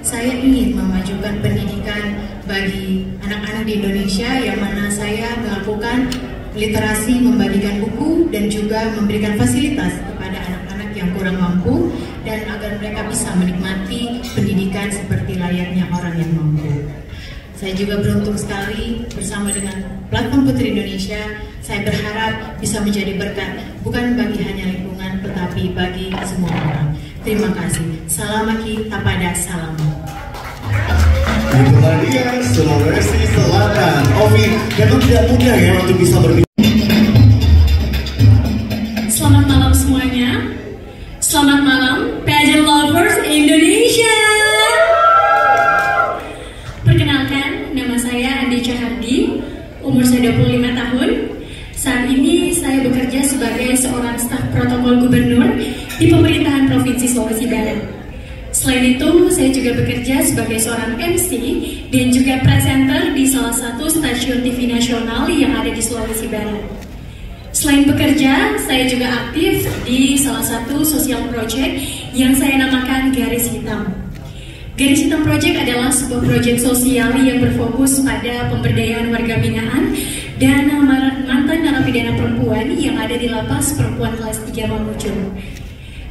saya ingin memajukan pendidikan bagi anak-anak di Indonesia, yang mana saya melakukan literasi, membagikan buku, dan juga memberikan fasilitas kepada anak-anak yang kurang mampu, dan agar mereka bisa menikmati pendidikan seperti layaknya orang yang mampu. Saya juga beruntung sekali bersama dengan Platform Putri Indonesia. Saya berharap bisa menjadi berkat, bukan bagi hanya lingkungan, tetapi bagi semua orang. Terima kasih. Salamaki tapada salam. Itulah dia Sulawesi Selatan. Ovi, memang tidak mudah ya untuk bisa berbicara. Selamat malam semuanya. Selamat malam pageant lovers Indonesia. Perkenalkan, nama saya Andi Cahardi, umur saya 25 tahun. Saat ini saya bekerja sebagai seorang staf protokol gubernur di pemerintahan Provinsi Sulawesi Barat. Selain itu, saya juga bekerja sebagai seorang MC dan juga presenter di salah satu stasiun TV nasional yang ada di Sulawesi Barat. Selain bekerja, saya juga aktif di salah satu social project yang saya namakan Garis Hitam. Garis Hitam Project adalah sebuah proyek sosial yang berfokus pada pemberdayaan warga binaan dan mantan narapidana perempuan yang ada di lapas perempuan kelas 3 Mamuju.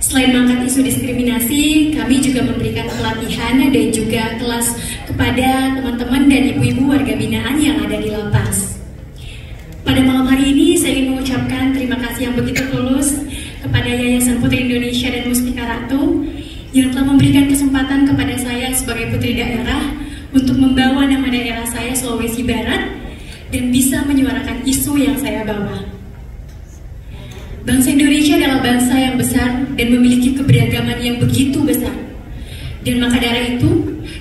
Selain mengangkat isu diskriminasi, kami juga memberikan pelatihan dan juga kelas kepada teman-teman dan ibu-ibu warga binaan yang ada di lapas. Pada malam hari ini, saya ingin mengucapkan terima kasih yang begitu tulus kepada Yayasan Putri Indonesia dan Mustika Ratu yang telah memberikan kesempatan kepada saya sebagai putri daerah untuk membawa nama daerah saya Sulawesi Barat dan bisa menyuarakan isu yang saya bawa. Bangsa Indonesia adalah bangsa yang besar dan memiliki keberagaman yang begitu besar. Dan maka dari itu,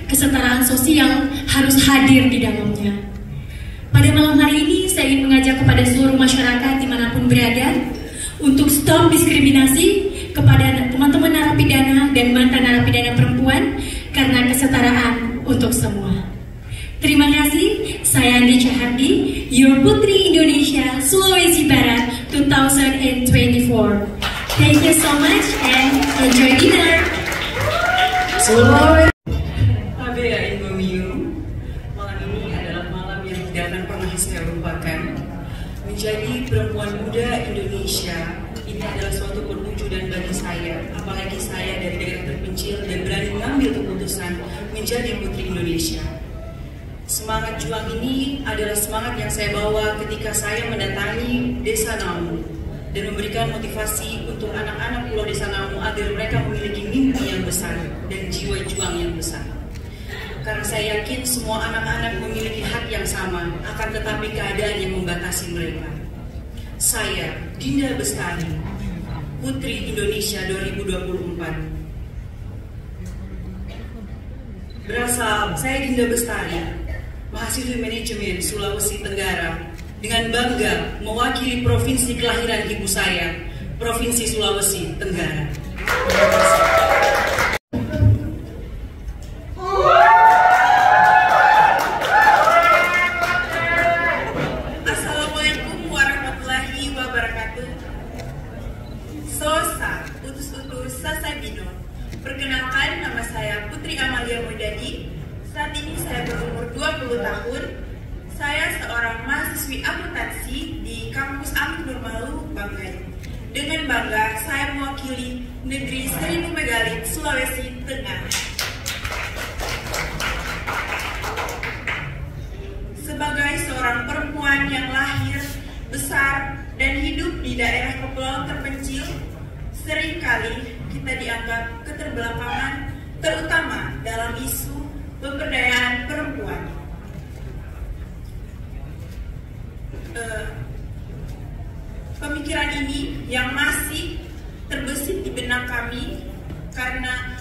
kesetaraan sosial harus hadir di dalamnya. Pada malam hari ini, saya ingin mengajak kepada seluruh masyarakat dimanapun berada untuk stop diskriminasi kepada teman-teman narapidana dan mantan narapidana perempuan karena kesetaraan untuk semua. Terima kasih, saya Andi Cahardi, your Putri Indonesia Sulawesi Barat 2024. Thank you so much and enjoy dinner. Tabea Indomium, malam ini adalah malam yang tidak akan pernah saya lupakan. Menjadi perempuan muda Indonesia, ini adalah suatu perwujudan bagi saya, apalagi saya dari daerah terpencil dan berani mengambil keputusan menjadi Putri Indonesia. Semangat juang ini adalah semangat yang saya bawa ketika saya mendatangi Desa Namu dan memberikan motivasi untuk anak-anak pulau Desa Namu agar mereka memiliki mimpi yang besar dan jiwa juang yang besar. Karena saya yakin semua anak-anak memiliki hak yang sama, akan tetapi keadaan yang membatasi mereka. Saya, Dinda Bestari, Putri Indonesia 2024, Saya Dinda Bestari, mahasiswi manajemen Sulawesi Tenggara, dengan bangga mewakili provinsi kelahiran ibu saya, Provinsi Sulawesi Tenggara. Assalamualaikum warahmatullahi wabarakatuh. Sosa, utus-utus Sasabino. Perkenalkan, nama saya Putri Amalia Mojdadi. Saat ini saya berumur 20 tahun. Saya seorang mahasiswi akuntansi di kampus Amik Nurmalu, Banggai. Dengan bangga, saya mewakili negeri Seribu Megalit, Sulawesi Tengah. Sebagai seorang perempuan yang lahir, besar, dan hidup di daerah kepulauan terpencil, seringkali kita dianggap keterbelakangan, terutama dalam isu pemberdayaan perempuan. Pemikiran ini yang masih terbesit di benak kami karena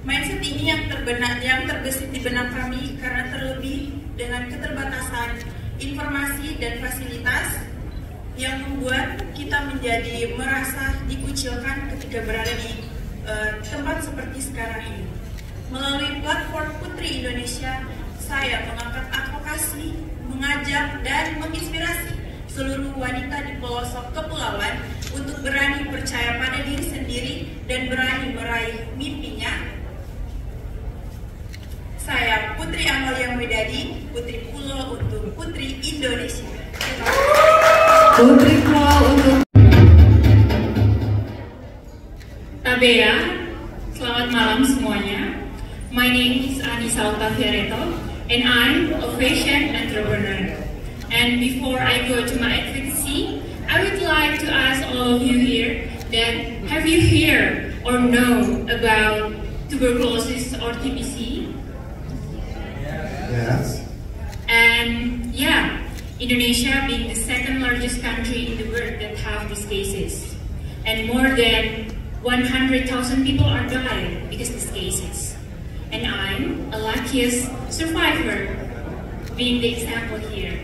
mindset ini yang terbesit di benak kami karena terlebih dengan keterbatasan informasi dan fasilitas yang membuat kita menjadi merasa dikucilkan ketika berada di tempat seperti sekarang ini. Melalui platform Putri Indonesia, saya mengangkat advokasi, mengajak, dan menginspirasi seluruh wanita di pelosok kepulauan untuk berani percaya pada diri sendiri dan berani meraih mimpinya. Saya Putri Amalia Mojdadi, Putri Pulau untuk Putri Indonesia. Putri Pulau untuk Tabea. Selamat malam semuanya. My name is Anissa Octaviareto and I'm a fashion entrepreneur. And before I go to my advocacy, I would like to ask all of you here that have you heard or know about tuberculosis or TBC? Yes. And yeah, Indonesia being the second largest country in the world that have these cases. And more than 100,000 people are dying because of these cases. And I'm a luckiest survivor, being the example here.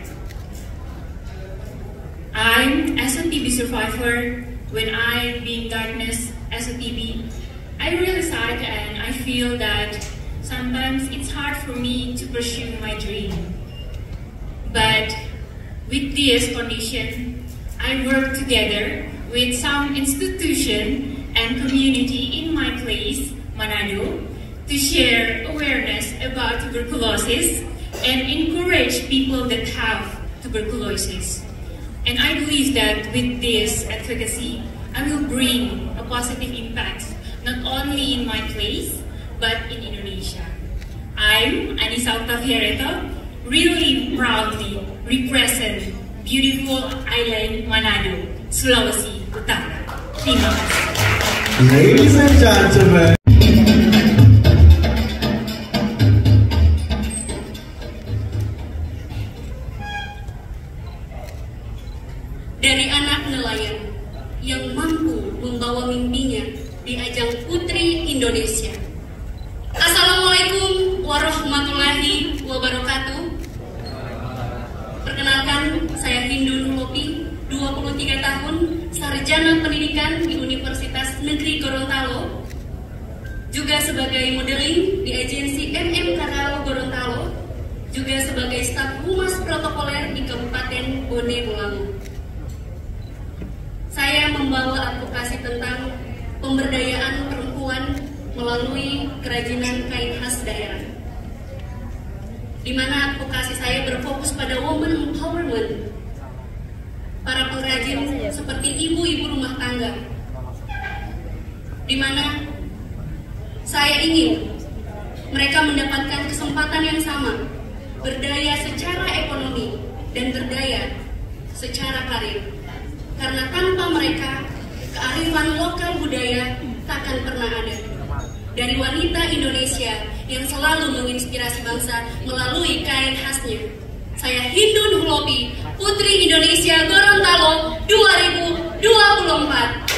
I'm as a TB survivor. When I'm being diagnosed as a TB, I really sad and I feel that sometimes it's hard for me to pursue my dream. But with this condition, I work together with some institution and community in my place, Manado, to share awareness about tuberculosis and encourage people that have tuberculosis. And I believe that with this advocacy, I will bring a positive impact, not only in my place, but in Indonesia. I'm Anissa Octaviareto, really proudly represent beautiful island Manado, Sulawesi Utara. Terima kasih. Ladies and gentlemen. Dari anak nelayan yang mampu membawa mimpinya di ajang Putri Indonesia. Assalamualaikum warahmatullahi wabarakatuh. Perkenalkan, saya Hindu Nurlopi, 23 tahun, sarjana pendidikan di Universitas Negeri Gorontalo, juga sebagai modeling di agensi MM Karao Gorontalo, juga sebagai staf humas protokoler di Kabupaten Bone Bolango. Saya membawa advokasi tentang pemberdayaan perempuan melalui kerajinan kain khas daerah, di mana advokasi saya berfokus pada woman empowerment, para pengrajin seperti ibu-ibu rumah tangga, di mana saya ingin mereka mendapatkan kesempatan yang sama, berdaya secara ekonomi dan berdaya secara karir. Karena tanpa mereka, kearifan lokal budaya takkan pernah ada. Dari wanita Indonesia yang selalu menginspirasi bangsa melalui kain khasnya, Saya Hindun Hulopi, Putri Indonesia Gorontalo 2024.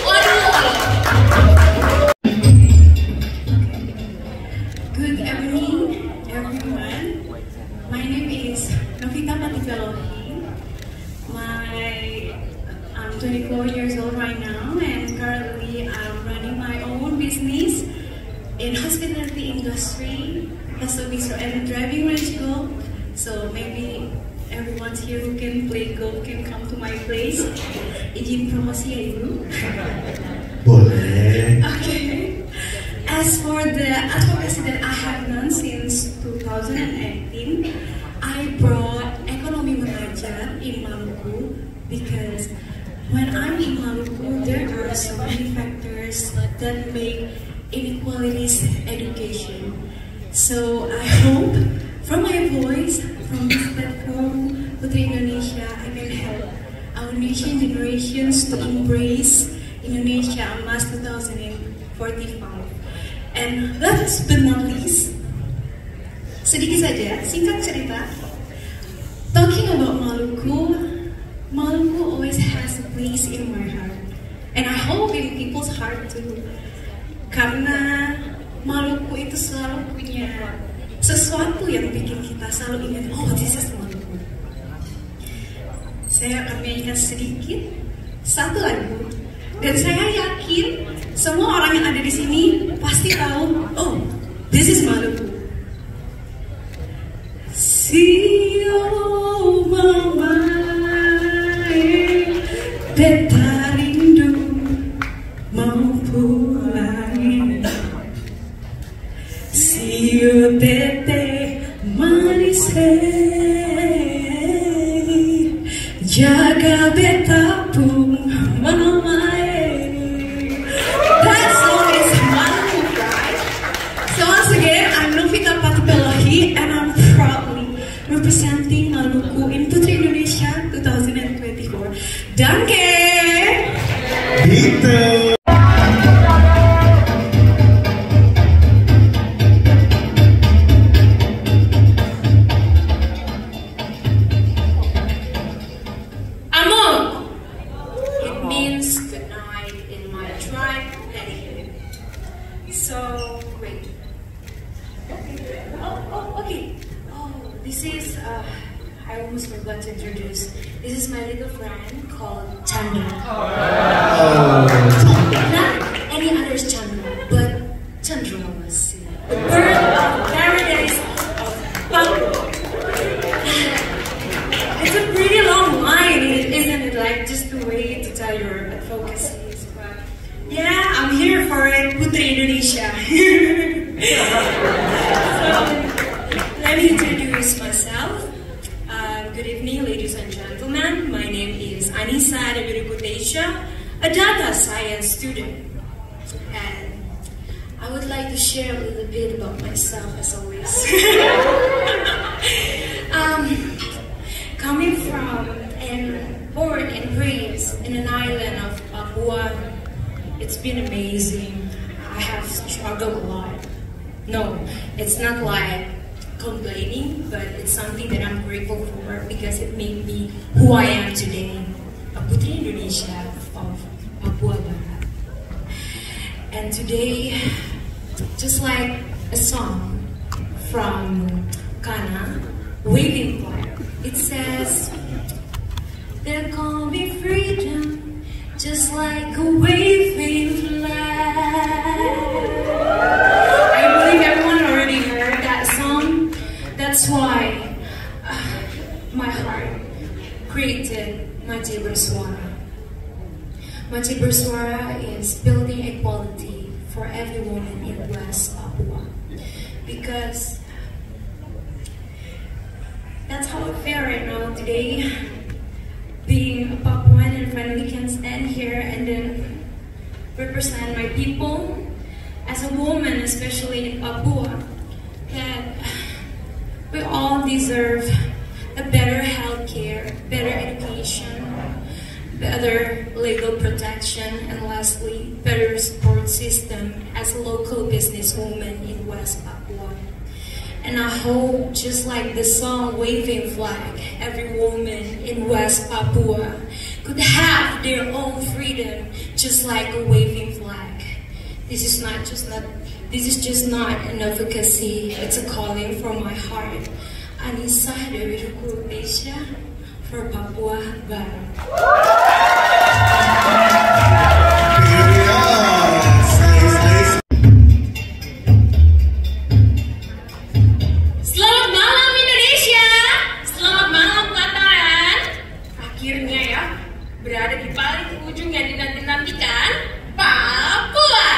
Waduh. Good evening, everyone. My name is Novita Pativelohi. I'm 24 years old right now, and currently I'm running my own business in hospitality industry, also and driving range golf. So maybe everyone here who can play golf can come to my place. Izin promosi ya Ibu. Boleh. Okay. As for the advocacy that I have done since 2018, I brought ekonomi mengajar in Maluku because when I'm in Maluku, there are so many factors that make inequalities education. So I hope from my voice, from this platform, Putri Indonesia, I can help our nation generations to embrace Indonesia Emas 2045. And last but not least, sedikit saja, singkat cerita, talking about Maluku, Maluku always has a place in my heart. And I hope in people's heart too. Karena Maluku itu selalu punya sesuatu yang bikin kita selalu ingat, oh this is Maluku. Saya akan menyanyikan sedikit satu lagu, dan saya yakin semua orang yang ada di sini pasti tahu, oh this is Maluku. Sio mamae beta rindu mau pulang. Sio tete manis jaga beta pun mamae. That song is Maluku, guys. So once again, I'm Novita Pativelohi and I'm proudly representing Maluku in Putri Indonesia 2024. Danke! Gitu. So great. Okay. Oh, this is, I almost forgot to introduce. This is my little friend called Chandra. Not any other Chandra, but Chandra was the bird of paradise of Papua. It's a pretty long line, isn't it? Like just the way to tell your advocacies, but yeah, I'm here for it, Putri Indonesia. So, let me introduce myself. Good evening, ladies and gentlemen. My name is Anissa Devirikutesia, a data science student. And I would like to share a little bit about myself as always. Coming from and born and raised in an island of Papua, it's been amazing. I have struggled a lot. No, it's not like complaining, but it's something that I'm grateful for because it made me who I am today, a Putri Indonesia of Papua Barat. And today, just like a song from Kana, Waving Flag, it says, there can be freedom, just like a waving flag. I believe everyone already heard that song. That's why my heart created Mati Bersuara. Mati Bersuara is building equality for every woman in West Papua. Because that's how I feel right now today. Being a Papuan and finally can stand here and then represent my people as a woman, especially in Papua, that we all deserve a better healthcare, better education, better legal protection, and lastly, better support system as a local businesswoman in West Papua. And I hope, just like the song Waving Flag, every woman in West Papua could have their own freedom, just like a waving flag. This is just not an advocacy, it's a calling from my heart. Anissa dari Duku Indonesia for Papua Barat. Selamat malam Indonesia, selamat malam Pelataran. Akhirnya ya, berada di paling ujung yang dinanti-nantikan, Papua.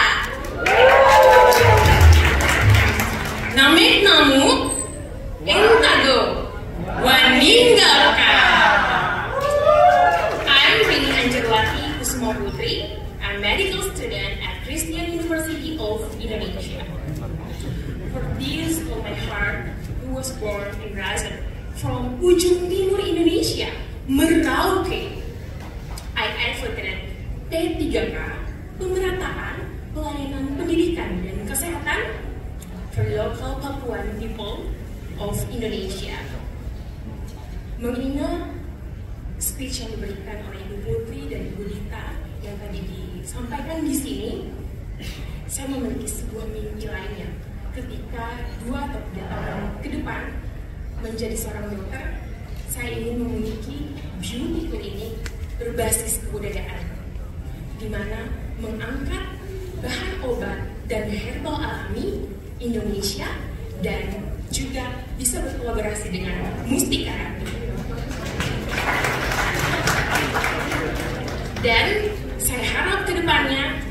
Namik namu, entago, waninggalkan. I'm Rini Angelwati Kusuma Putri, a medical student at Christian University of Indonesia. For this of my heart, who was born and raised from ujung timur Indonesia, Merauke, I advocate P3K, pemerataan pelayanan pendidikan dan kesehatan for local Papuan people of Indonesia. Mengingat speech yang diberikan oleh Ibu Putri dan Ibu Dita yang tadi disampaikan di sini, saya memiliki sebuah mimpi lainnya. Ketika 2 atau 3 tahun ke depan menjadi seorang dokter, saya ingin memiliki beauty clinic berbasis kebudayaan, di mana mengangkat bahan obat dan herbal alami Indonesia dan juga bisa berkolaborasi dengan Mustika. Dan saya harap kedepannya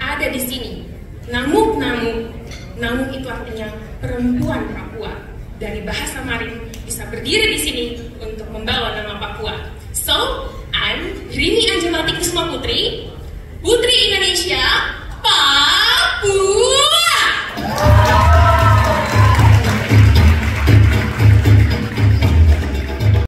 ada di sini namuk-namuk. Namuk itu artinya perempuan Papua. Dari bahasa Marin bisa berdiri di sini untuk membawa nama Papua. So, I'm Rini Angelwati Kusuma Putri, Putri Indonesia.